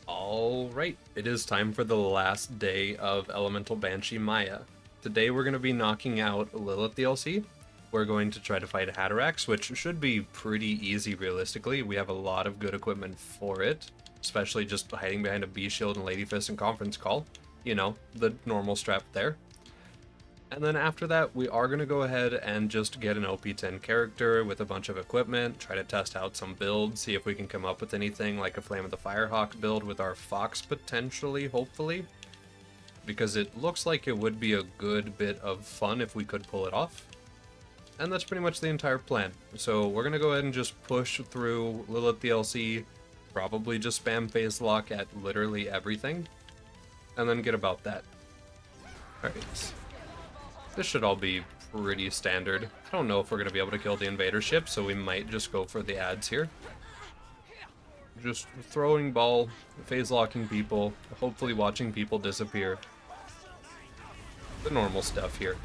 Alright, it is time for the last day of Elemental Banshee Maya. Today we're going to be knocking out Lilith DLC. We're going to try to fight Hatterax, which should be pretty easy realistically. We have a lot of good equipment for it, especially just hiding behind a B-Shield and Ladyfist and Conference Call. You know, the normal strap there. And then after that, we are going to go ahead and just get an OP10 character with a bunch of equipment, try to test out some builds, see if we can come up with anything like a Flame of the Firehawk build with our Fox potentially, hopefully. Because it looks like it would be a good bit of fun if we could pull it off. And that's pretty much the entire plan. So we're going to go ahead and just push through Lilith DLC, probably just spam phase lock at literally everything, and then get about that. Alright. This should all be pretty standard. I don't know if we're going to be able to kill the invader ship, so we might just go for the ads here. Just throwing ball, phase locking people, hopefully watching people disappear. The normal stuff here.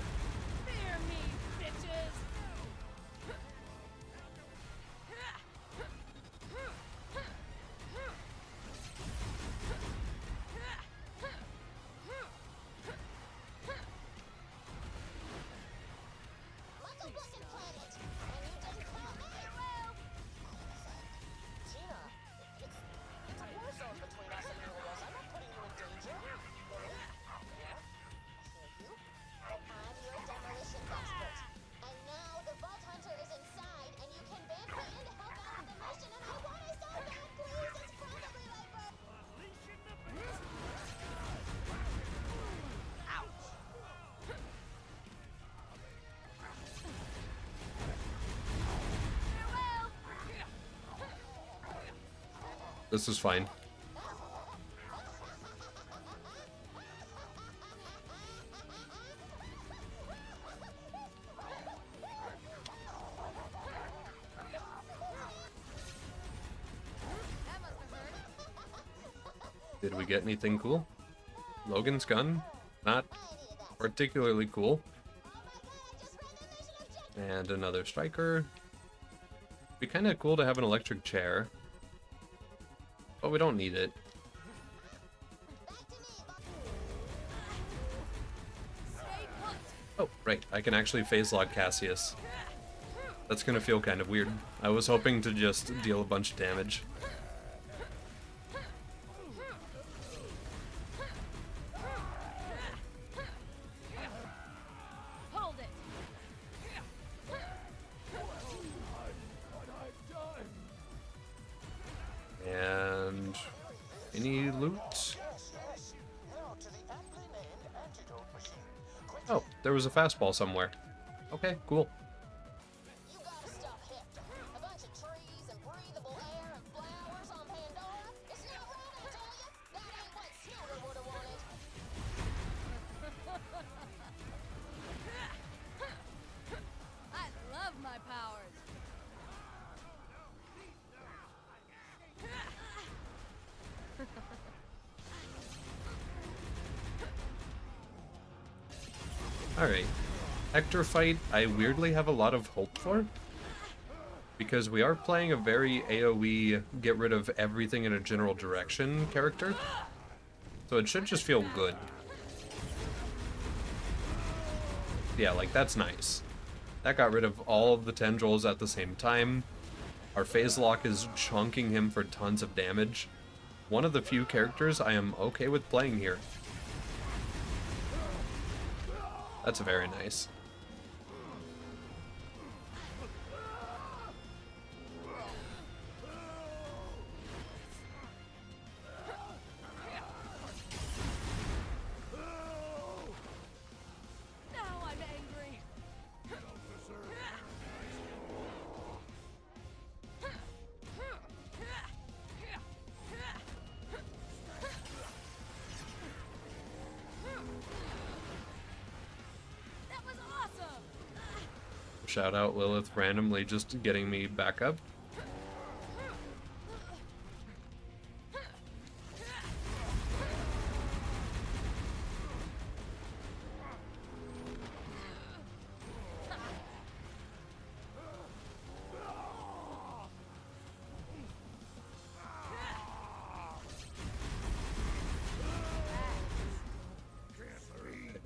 This is fine. Did we get anything cool? Logan's gun? Not particularly cool. And another striker. Be kind of cool to have an electric chair. But we don't need it. Oh, right. I can actually phase lock Cassius. That's gonna feel kind of weird. I was hoping to just deal a bunch of damage. And any loot? Oh, there was a fastball somewhere. Okay, cool. You gotta stop Hector. A bunch of trees and breathable air and flowers on Pandora. It's not right, I tell you. That ain't what Snooter would have wanted. I love my powers. Alright. Hector fight, I weirdly have a lot of hope for. Because we are playing a very AoE, get rid of everything in a general direction character. So it should just feel good. Yeah, like, that's nice. That got rid of all of the tendrils at the same time. Our phase lock is chunking him for tons of damage. One of the few characters I am okay with playing here. That's very nice. Shout out Lilith randomly just getting me back up.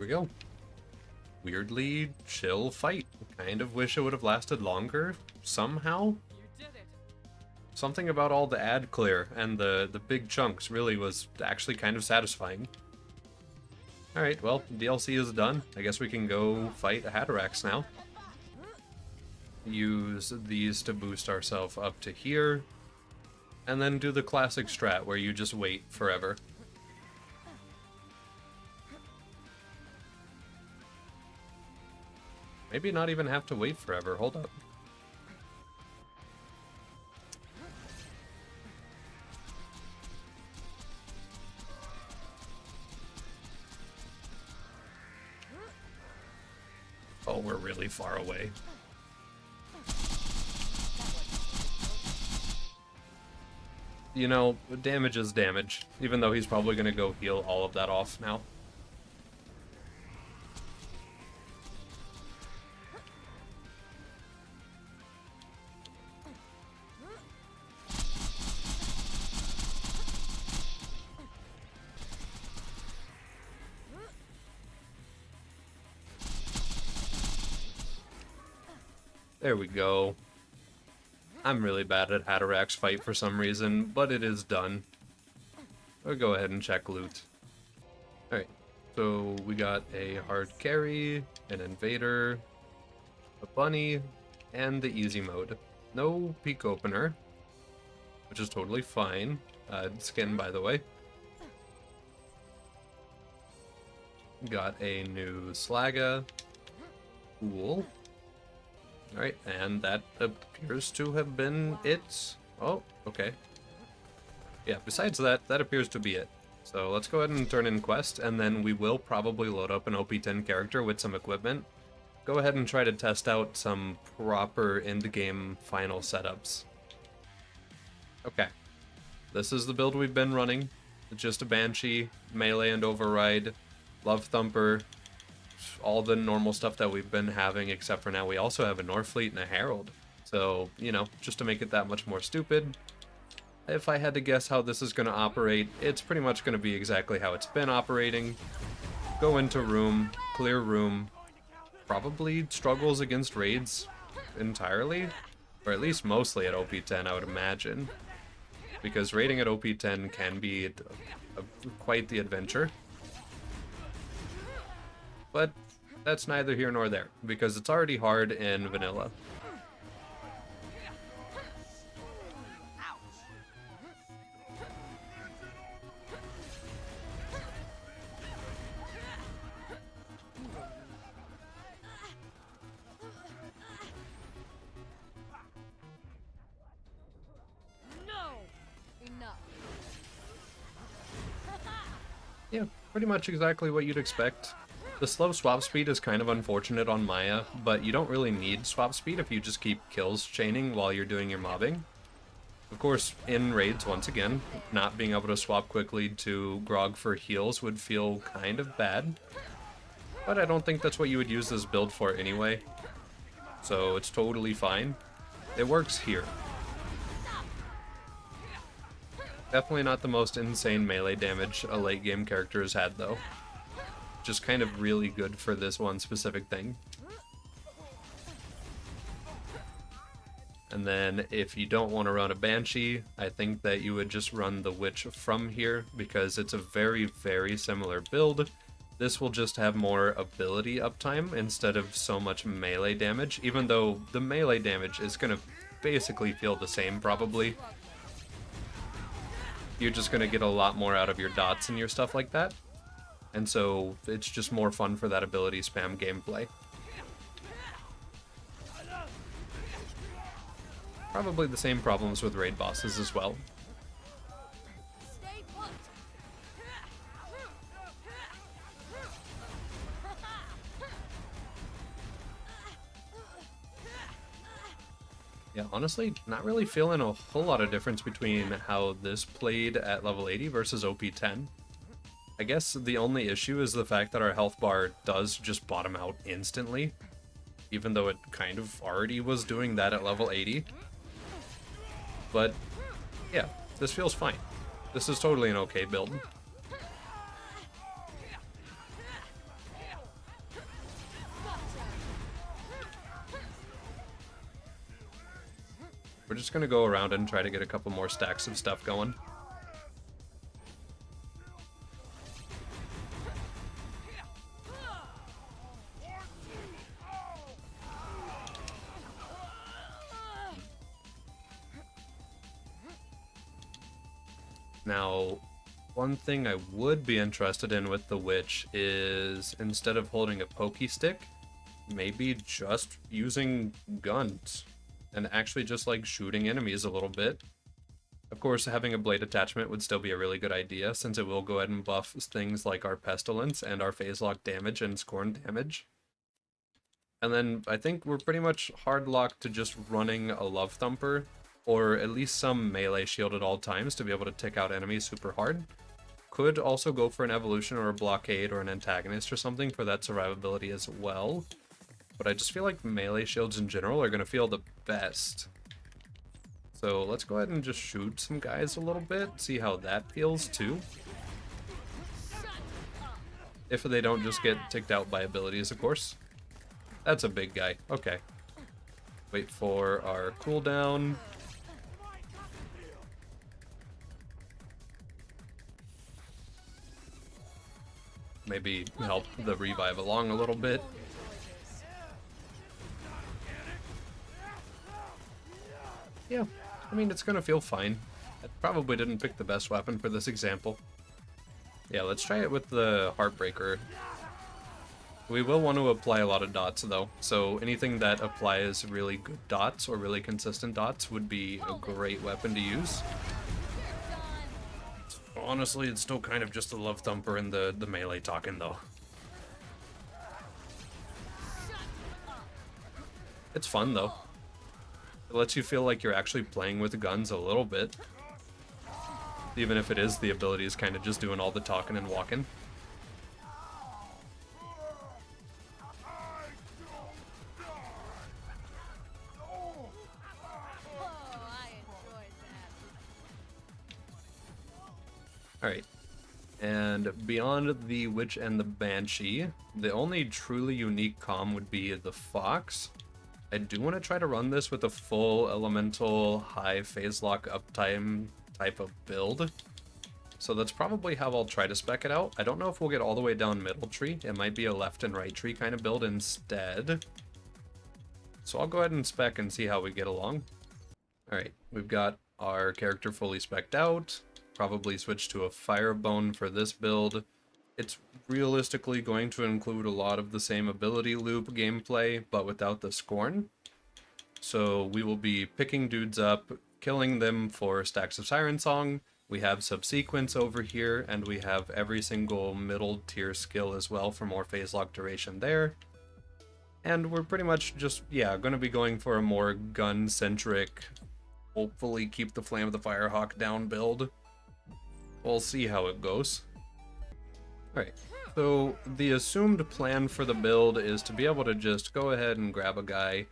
we go. Weirdly chill fight. Kind of wish it would have lasted longer somehow. Something about all the ad clear and the big chunks really was actually kind of satisfying. Alright, well, DLC is done. I guess we can go fight a Hatterax now. Use these to boost ourselves up to here. And then do the classic strat where you just wait forever. Maybe not even have to wait forever. Hold up. Oh, we're really far away. You know, damage is damage, even though he's probably going to go heal all of that off now. There we go. I'm really bad at Hatterax fight for some reason, but it is done. We'll go ahead and check loot. Alright, so we got a hard carry, an invader, a bunny, and the easy mode. No peak opener, which is totally fine. Skin, by the way. Got a new Slagga. Cool. Alright, and that appears to have been it. Oh, okay. Yeah, besides that, that appears to be it. So let's go ahead and turn in quest, and then we will probably load up an OP10 character with some equipment. Go ahead and try to test out some proper end-game final setups. Okay. This is the build we've been running. It's just a Banshee, melee and override, Love Thumper, all the normal stuff that we've been having, except for now we also have a Norfleet and a Herald. So, you know, just to make it that much more stupid, if I had to guess how this is going to operate, it's pretty much going to be exactly how it's been operating. Go into room, clear room, probably struggles against raids entirely, or at least mostly at OP10, I would imagine. Because raiding at OP10 can be quite the adventure. But that's neither here nor there, because it's already hard in vanilla. Yeah, pretty much exactly what you'd expect. The slow swap speed is kind of unfortunate on Maya, but you don't really need swap speed if you just keep kills chaining while you're doing your mobbing. Of course, in raids, once again, not being able to swap quickly to Grog for heals would feel kind of bad. But I don't think that's what you would use this build for anyway. So it's totally fine. It works here. Definitely not the most insane melee damage a late game character has had though. Just kind of really good for this one specific thing. And then if you don't want to run a Banshee, I think that you would just run the Witch from here because it's a very, very similar build. This will just have more ability uptime instead of so much melee damage, even though the melee damage is going to basically feel the same probably. You're just going to get a lot more out of your dots and your stuff like that. And so it's just more fun for that ability spam gameplay. Probably the same problems with raid bosses as well. Yeah, honestly, not really feeling a whole lot of difference between how this played at level 80 versus OP10. I guess the only issue is the fact that our health bar does just bottom out instantly, even though it kind of already was doing that at level 80. But yeah, this feels fine. This is totally an okay build. we're just gonna go around and try to get a couple more stacks of stuff going. Now, one thing I would be interested in with the witch is, instead of holding a pokey stick, maybe just using guns and actually just like shooting enemies a little bit. Of course, having a blade attachment would still be a really good idea, since it will go ahead and buff things like our pestilence and our phase lock damage and scorn damage. And then I think we're pretty much hard locked to just running a love thumper, or at least some melee shield at all times to be able to tick out enemies super hard. Could also go for an evolution or a blockade or an antagonist or something for that survivability as well. But I just feel like melee shields in general are going to feel the best. So let's go ahead and just shoot some guys a little bit, see how that feels too. If they don't just get ticked out by abilities, of course. That's a big guy. Okay. Wait for our cooldown. Maybe help the revive along a little bit. Yeah, I mean, it's gonna feel fine. I probably didn't pick the best weapon for this example. Yeah, let's try it with the Heartbreaker. We will want to apply a lot of dots though, so anything that applies really good dots or really consistent dots would be a great weapon to use. Honestly, it's still kind of just the love thumper and the melee talking though. It's fun though. It lets you feel like you're actually playing with guns a little bit. Even if it is the abilities kind of just doing all the talking and walking. Alright, and beyond the Witch and the Banshee, the only truly unique comm would be the Fox. I do want to try to run this with a full elemental high phase lock uptime type of build. So that's probably how I'll try to spec it out. I don't know if we'll get all the way down middle tree. It might be a left and right tree kind of build instead. So I'll go ahead and spec and see how we get along. Alright, we've got our character fully spec'd out. Probably switch to a Firebone for this build. It's realistically going to include a lot of the same ability loop gameplay, but without the Scorn. So we will be picking dudes up, killing them for stacks of Siren Song. We have Subsequence over here, and we have every single middle tier skill as well for more phase lock duration there. And we're pretty much just, yeah, going to be going for a more gun-centric, hopefully keep the Flame of the Firehawk down build. We'll see how it goes. Alright, so the assumed plan for the build is to be able to just go ahead and grab a guy,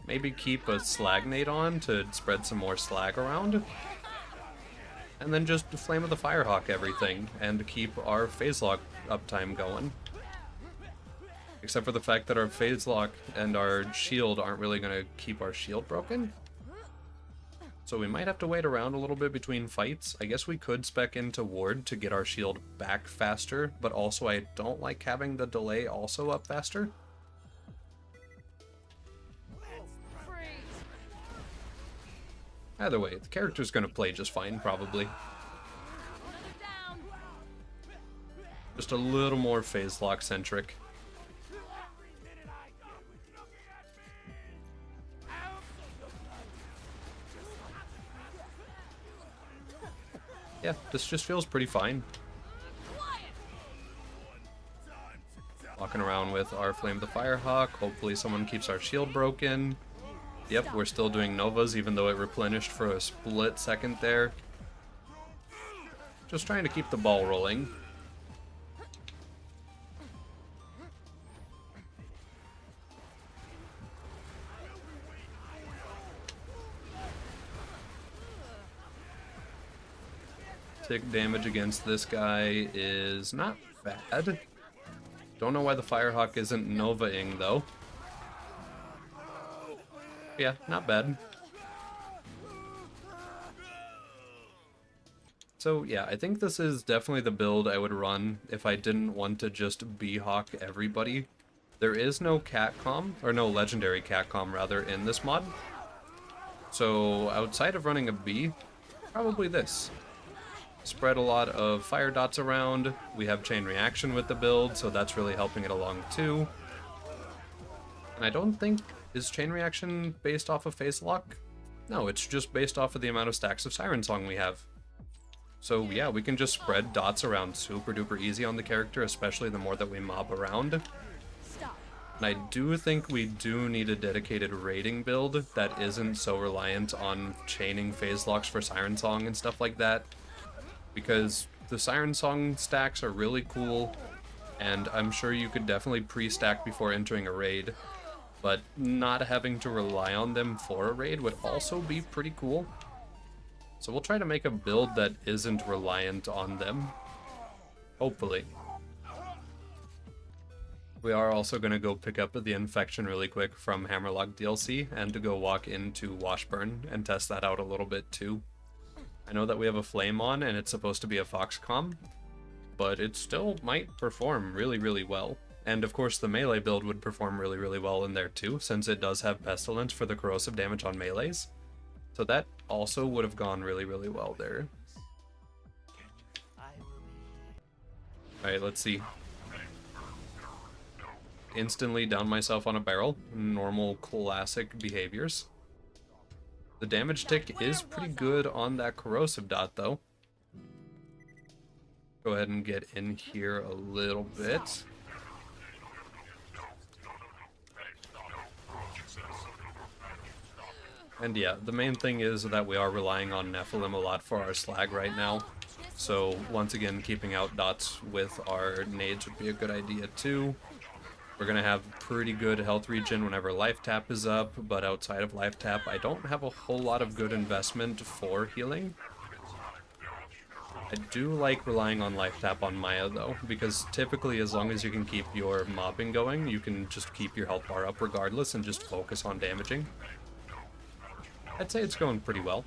maybe keep a Slagnate on to spread some more slag around, and then just Flame of the Firehawk everything, and keep our phase lock uptime going. Except for the fact that our phase lock and our shield aren't really going to keep our shield broken. So we might have to wait around a little bit between fights. I guess we could spec into ward to get our shield back faster, but also I don't like having the delay also up faster. Either way, the character's gonna play just fine, probably. Just a little more phase lock centric. Yeah, this just feels pretty fine. Walking around with our Flame of the Firehawk. Hopefully someone keeps our shield broken. Yep, we're still doing Novas even though it replenished for a split second there. Just trying to keep the ball rolling. Tick damage against this guy is not bad. Don't know why the Firehawk isn't Nova-ing though. Yeah, not bad. So yeah, I think this is definitely the build I would run if I didn't want to just B-hawk everybody. There is no catcom, or no legendary catcom rather, in this mod. So outside of running a B, probably this. Spread a lot of fire dots around. We have chain reaction with the build, so that's really helping it along too. And I don't think, is chain reaction based off of phase lock? No, it's just based off of the amount of stacks of Siren Song we have. So yeah, we can just spread dots around super duper easy on the character, especially the more that we mob around. And I do think we do need a dedicated raiding build that isn't so reliant on chaining phase locks for Siren Song and stuff like that. Because the Siren Song stacks are really cool, and I'm sure you could definitely pre-stack before entering a raid, but not having to rely on them for a raid would also be pretty cool. So we'll try to make a build that isn't reliant on them, hopefully. We are also going to go pick up the infection really quick from Hammerlock DLC and to go walk into Washburn and test that out a little bit too. I know that we have a flame on and it's supposed to be a Foxcom, but it still might perform really, really well. And of course the melee build would perform really, really well in there too, since it does have Pestilence for the corrosive damage on melees. So that also would have gone really, really well there. Alright, let's see. Instantly down myself on a barrel. Normal classic behaviors. The damage tick is pretty good on that corrosive dot though. Go ahead and get in here a little bit. And yeah, the main thing is that we are relying on Nephilim a lot for our slag right now. So once again, keeping out dots with our nades would be a good idea too. We're going to have pretty good health regen whenever life tap is up, but outside of life tap, I don't have a whole lot of good investment for healing. I do like relying on life tap on Maya though, because typically as long as you can keep your mobbing going, you can just keep your health bar up regardless and just focus on damaging. I'd say it's going pretty well.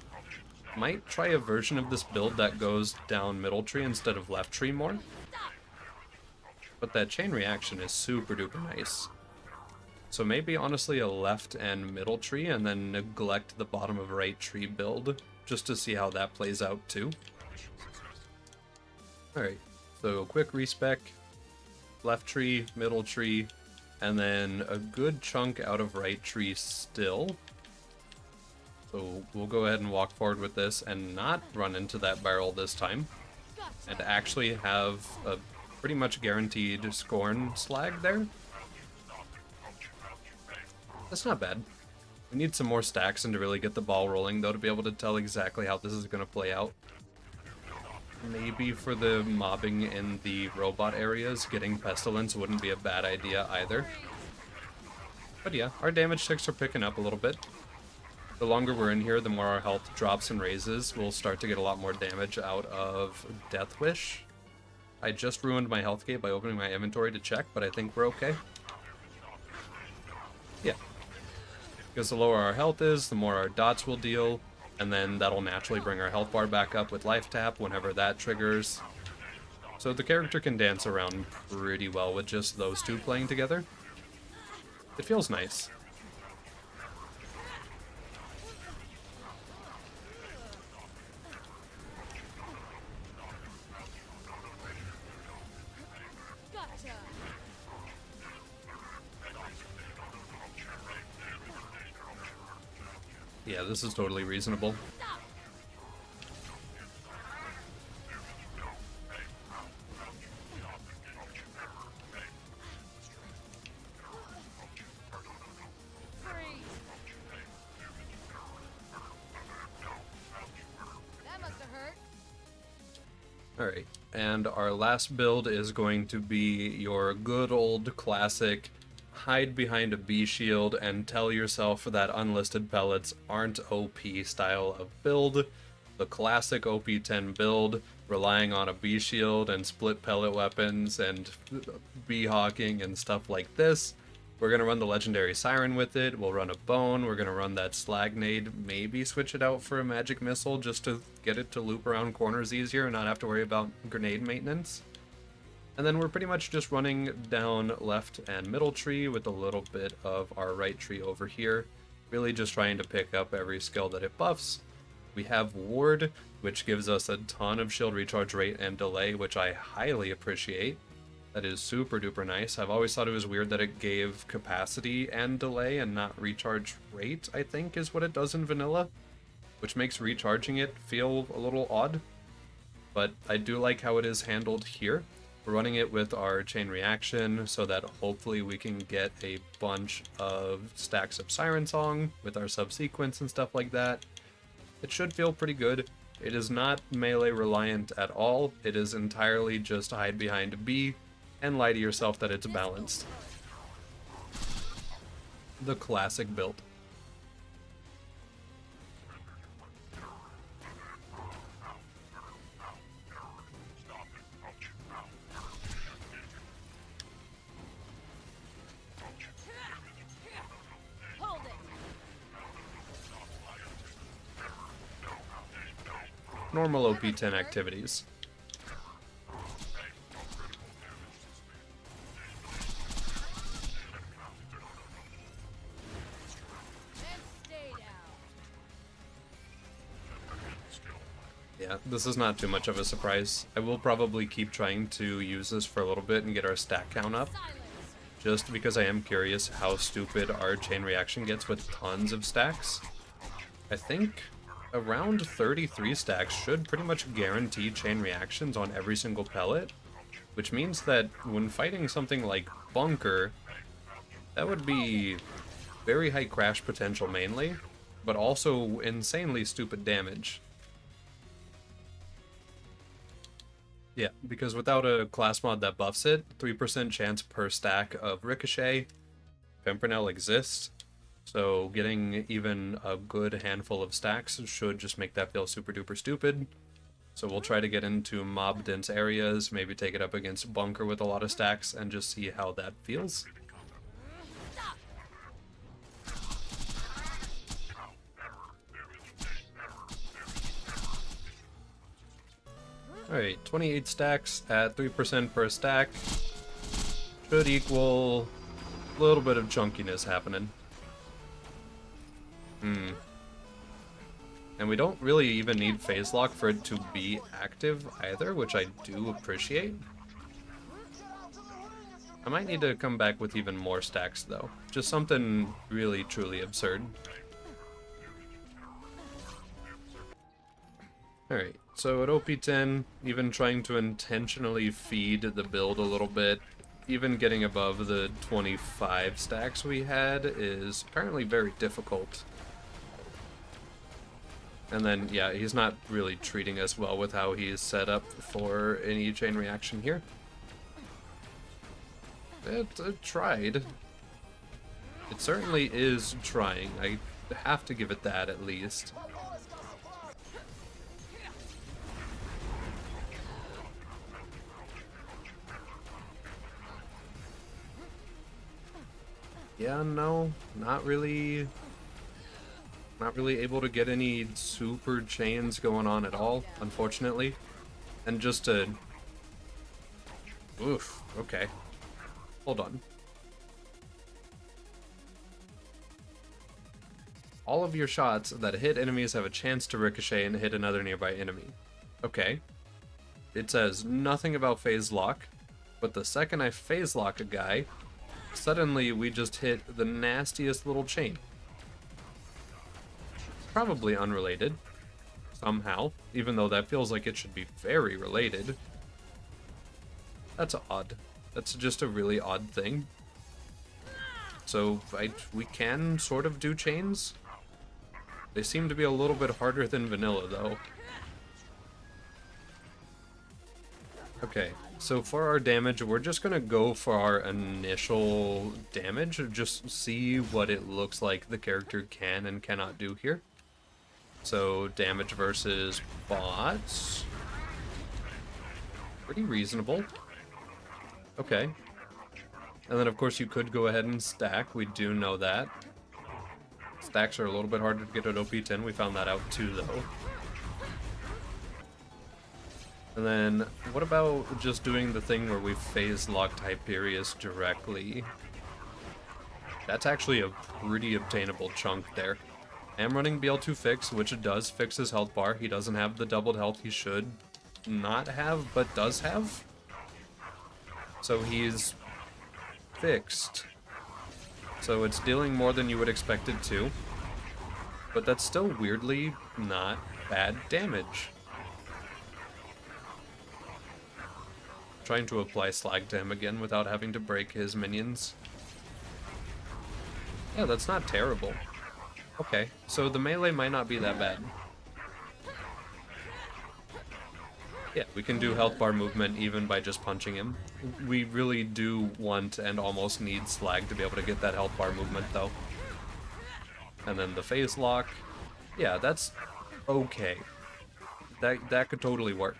Might try a version of this build that goes down middle tree instead of left tree more. But that chain reaction is super duper nice. So maybe honestly a left and middle tree and then neglect the bottom of right tree build just to see how that plays out too. Alright, so quick respec, left tree, middle tree, and then a good chunk out of right tree still. So we'll go ahead and walk forward with this and not run into that barrel this time. And actually have a pretty much guaranteed Scorn slag there. That's not bad. We need some more stacks and to really get the ball rolling though to be able to tell exactly how this is going to play out. Maybe for the mobbing in the robot areas, getting Pestilence wouldn't be a bad idea either. But yeah, our damage ticks are picking up a little bit. The longer we're in here, the more our health drops and raises. We'll start to get a lot more damage out of Death Wish. I just ruined my health gate by opening my inventory to check, but I think we're okay. Yeah. Because the lower our health is, the more our dots will deal, and then that'll naturally bring our health bar back up with life tap whenever that triggers. So the character can dance around pretty well with just those two playing together. It feels nice. Yeah, this is totally reasonable. Alright, and our last build is going to be your good old classic hide behind a B shield and tell yourself that unlisted pellets aren't OP style of build. The classic OP10 build, relying on a B shield and split pellet weapons and B hawking and stuff like this. We're going to run the legendary Siren with it, we'll run a Bone, we're going to run that Slag Nade, maybe switch it out for a Magic Missile just to get it to loop around corners easier and not have to worry about grenade maintenance. And then we're pretty much just running down left and middle tree with a little bit of our right tree over here, really just trying to pick up every skill that it buffs. We have Ward, which gives us a ton of shield recharge rate and delay, which I highly appreciate. That is super duper nice. I've always thought it was weird that it gave capacity and delay and not recharge rate, I think is what it does in vanilla, which makes recharging it feel a little odd. But I do like how it is handled here. We're running it with our chain reaction so that hopefully we can get a bunch of stacks of Siren Song with our subsequence and stuff like that. It should feel pretty good. It is not melee reliant at all. It is entirely just hide behind B and lie to yourself that it's balanced. The classic build. Normal OP10 activities. Yeah, this is not too much of a surprise. I will probably keep trying to use this for a little bit and get our stack count up, just because I am curious how stupid our chain reaction gets with tons of stacks. I think around 33 stacks should pretty much guarantee chain reactions on every single pellet, which means that when fighting something like Bunker, that would be very high crash potential mainly, but also insanely stupid damage. Yeah, because without a class mod that buffs it, 3% chance per stack of Ricochet, Pimpernel exists, so getting even a good handful of stacks should just make that feel super duper stupid. So we'll try to get into mob dense areas, maybe take it up against Bunker with a lot of stacks, and just see how that feels. Alright, 28 stacks at 3% per stack should equal a little bit of chunkiness happening. And we don't really even need phase lock for it to be active either, which I do appreciate. I might need to come back with even more stacks though. Just something really truly absurd. Alright, so at OP10, even trying to intentionally feed the build a little bit, even getting above the 25 stacks we had is apparently very difficult. And then, yeah, he's not really treating us well with how he's set up for any chain reaction here. It tried. It certainly is trying. I have to give it that at least. Yeah, no, not really able to get any super chains going on at all, unfortunately. And just to... Oof, okay. Hold on. All of your shots that hit enemies have a chance to ricochet and hit another nearby enemy. Okay. It says nothing about phase lock, but the second I phase lock a guy, suddenly we just hit the nastiest little chain. Probably unrelated, somehow, even though that feels like it should be very related. That's odd. That's just a really odd thing. So, we can sort of do chains. They seem to be a little bit harder than vanilla, though. Okay, so for our damage, we're just gonna go for our initial damage, just see what it looks like the character can and cannot do here. So, damage versus bots. Pretty reasonable. Okay. And then of course you could go ahead and stack, we do know that. Stacks are a little bit harder to get at OP10, we found that out too though. And then, what about just doing the thing where we phase locked Hyperius directly? That's actually a pretty obtainable chunk there. I am running BL2 Fix, which does fix his health bar. He doesn't have the doubled health he should not have, but does have. So he's fixed. So it's dealing more than you would expect it to. But that's still weirdly not bad damage. Trying to apply slag to him again without having to break his minions. Yeah, that's not terrible. Okay, so the melee might not be that bad. Yeah, we can do health bar movement even by just punching him. We really do want and almost need slag to be able to get that health bar movement though. And then the phase lock. Yeah, that's okay. That could totally work.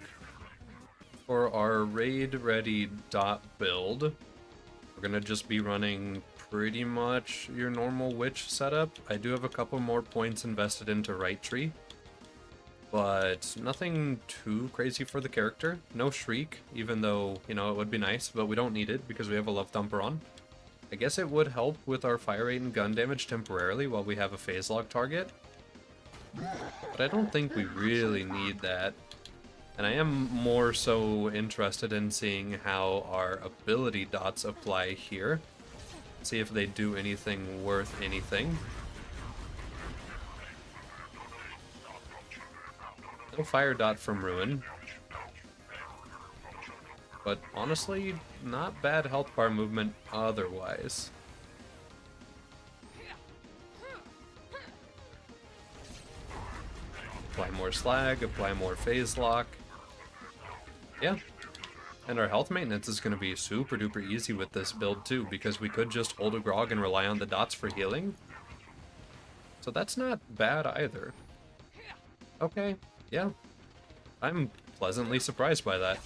For our raid ready dot build, we're gonna just be running pretty much your normal witch setup. I do have a couple more points invested into right tree, but nothing too crazy for the character. No shriek, even though, you know, it would be nice, but we don't need it because we have a love thumper on. I guess it would help with our fire rate and gun damage temporarily while we have a phase lock target, but I don't think we really need that. And I am more so interested in seeing how our ability dots apply here. See if they do anything worth anything. No fire dot from Ruin. But honestly, not bad health bar movement otherwise. Apply more slag, apply more phase lock. Yeah, and our health maintenance is going to be super duper easy with this build too, because we could just hold a grog and rely on the dots for healing. So that's not bad either. Okay, yeah. I'm pleasantly surprised by that.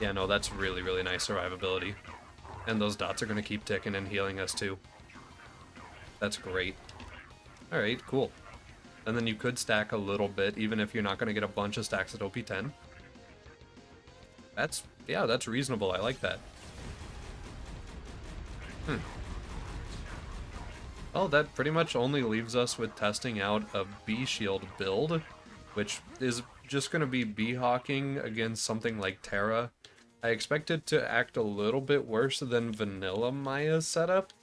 Yeah, no, that's really, really nice survivability. And those dots are going to keep ticking and healing us too. That's great. Alright, cool. And then you could stack a little bit, even if you're not going to get a bunch of stacks at OP10. Yeah, that's reasonable. I like that. Well, that pretty much only leaves us with testing out a B shield build, which is just going to be B-hawking against something like Terra. I expect it to act a little bit worse than vanilla Maya's setup,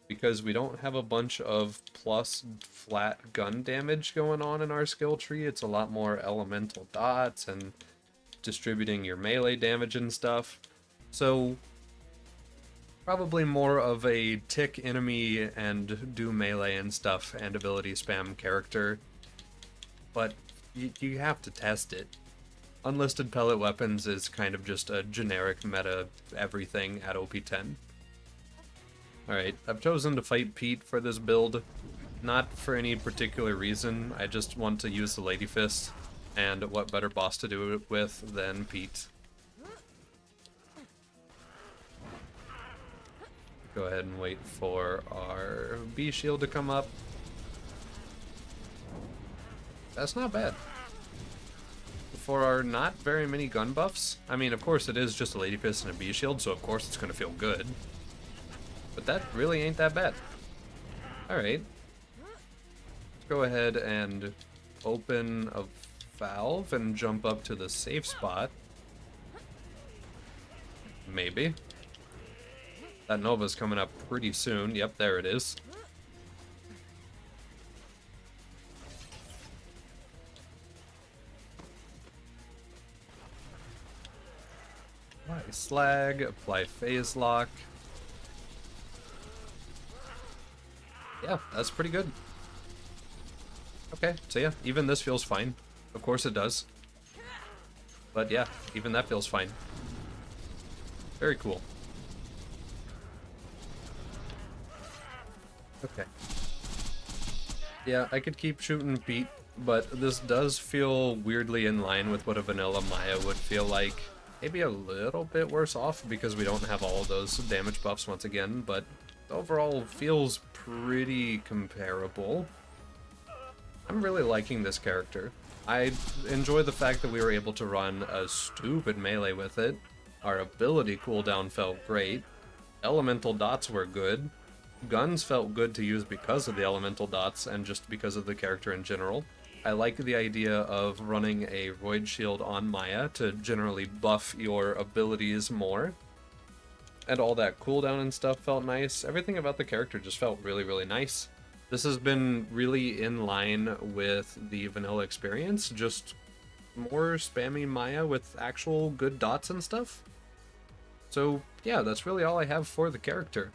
because we don't have a bunch of plus flat gun damage going on in our skill tree. It's a lot more elemental dots and distributing your melee damage and stuff. So probably more of a tick enemy and do melee and stuff and ability spam character. But you have to test it. Unlisted pellet weapons is kind of just a generic meta everything at OP10. Alright, I've chosen to fight Pete for this build, not for any particular reason. I just want to use the Lady Fist, and what better boss to do it with than Pete. Go ahead and wait for our B shield to come up. That's not bad. For our not very many gun buffs, I mean, of course it is just a Lady Fist and a B shield, so of course it's going to feel good. But that really ain't that bad. Alright. Let's go ahead and open a valve and jump up to the safe spot. Maybe. That Nova's coming up pretty soon. Yep, there it is. Apply slag, apply phase lock. Yeah, that's pretty good. Okay, so yeah, even this feels fine. Of course it does. But yeah, even that feels fine. Very cool. Okay. Yeah, I could keep shooting Pete, but this does feel weirdly in line with what a vanilla Maya would feel like. Maybe a little bit worse off because we don't have all of those damage buffs once again, but overall feels pretty comparable. I'm really liking this character. I enjoy the fact that we were able to run a stupid melee with it. Our ability cooldown felt great. Elemental dots were good. Guns felt good to use because of the elemental dots and just because of the character in general. I like the idea of running a Void Shield on Maya to generally buff your abilities more. And all that cooldown and stuff felt nice. Everything about the character just felt really, really nice. This has been really in line with the vanilla experience, just more spammy Maya with actual good dots and stuff. So yeah, that's really all I have for the character.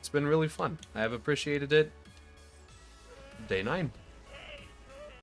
It's been really fun. I have appreciated it. Day 9.